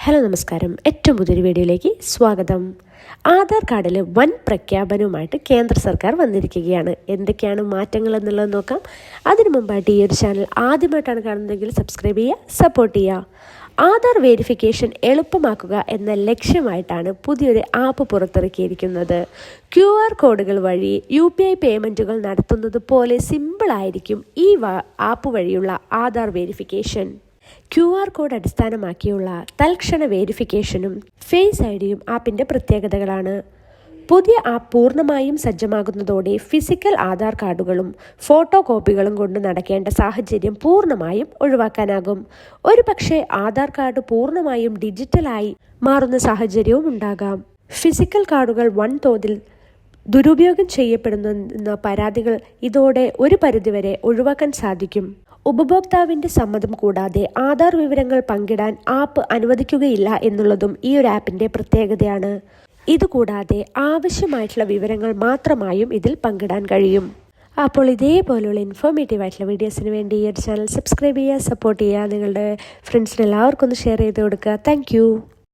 Hello നമസ്കാരം, ഏറ്റവും പുതിയൊരു വീഡിയോയിലേക്ക് സ്വാഗതം. ആധാർ കാർഡിൽ വൻ പ്രഖ്യാപനവുമായിട്ട് കേന്ദ്ര സർക്കാർ വന്നിരിക്കുകയാണ്. എന്തൊക്കെയാണ് മാറ്റങ്ങൾ എന്നുള്ളത് നോക്കാം. അതിനു മുമ്പായിട്ട് ഈ ഒരു ചാനൽ ആദ്യമായിട്ടാണ് കാണുന്നതെങ്കിൽ സബ്സ്ക്രൈബ് ചെയ്യുക, സപ്പോർട്ട് ചെയ്യുക. ആധാർ വെരിഫിക്കേഷൻ എളുപ്പമാക്കുക എന്ന ലക്ഷ്യമായിട്ടാണ് പുതിയൊരു ആപ്പ് പുറത്തിറക്കിയിരിക്കുന്നത്. QR കോഡുകൾ വഴി UPI പേയ്മെൻറ്റുകൾ നടത്തുന്നത് പോലെ സിമ്പിളായിരിക്കും ഈ ആപ്പ് വഴിയുള്ള ആധാർ വെരിഫിക്കേഷൻ. QR കോഡ് അടിസ്ഥാനമാക്കിയുള്ള തൽക്ഷണ വെരിഫിക്കേഷനും ഫേസ് ഐഡിയും ആപ്പിൻ്റെ പ്രത്യേകതകളാണ്. പുതിയ ആപ്പ് പൂർണ്ണമായും സജ്ജമാകുന്നതോടെ ഫിസിക്കൽ ആധാർ കാർഡുകളും ഫോട്ടോ കോപ്പികളും കൊണ്ട് നടക്കേണ്ട സാഹചര്യം പൂർണ്ണമായും ഒഴിവാക്കാനാകും. ഒരു പക്ഷേ ആധാർ കാർഡ് പൂർണ്ണമായും ഡിജിറ്റലായി മാറുന്ന സാഹചര്യവും ഉണ്ടാകാം. ഫിസിക്കൽ കാർഡുകൾ വൻതോതിൽ ദുരുപയോഗം ചെയ്യപ്പെടുന്ന പരാതികൾ ഇതോടെ ഒരു പരിധിവരെ ഒഴിവാക്കാൻ സാധിക്കും. ഉപഭോക്താവിൻ്റെ സമ്മതം കൂടാതെ ആധാർ വിവരങ്ങൾ പങ്കിടാൻ ആപ്പ് അനുവദിക്കുകയില്ല എന്നുള്ളതും ഈ ഒരു ആപ്പിൻ്റെ പ്രത്യേകതയാണ്. ഇതുകൂടാതെ ആവശ്യമായിട്ടുള്ള വിവരങ്ങൾ മാത്രമായും ഇതിൽ പങ്കിടാൻ കഴിയും. അപ്പോൾ ഇതേപോലുള്ള ഇൻഫോർമേറ്റീവ് ആയിട്ടുള്ള വീഡിയോസിന് വേണ്ടി ഈ ഒരു ചാനൽ സബ്സ്ക്രൈബ് ചെയ്യുക, സപ്പോർട്ട് ചെയ്യുക. നിങ്ങളുടെ ഫ്രണ്ട്സിന് എല്ലാവർക്കും ഒന്ന് ഷെയർ ചെയ്ത് കൊടുക്കുക. താങ്ക്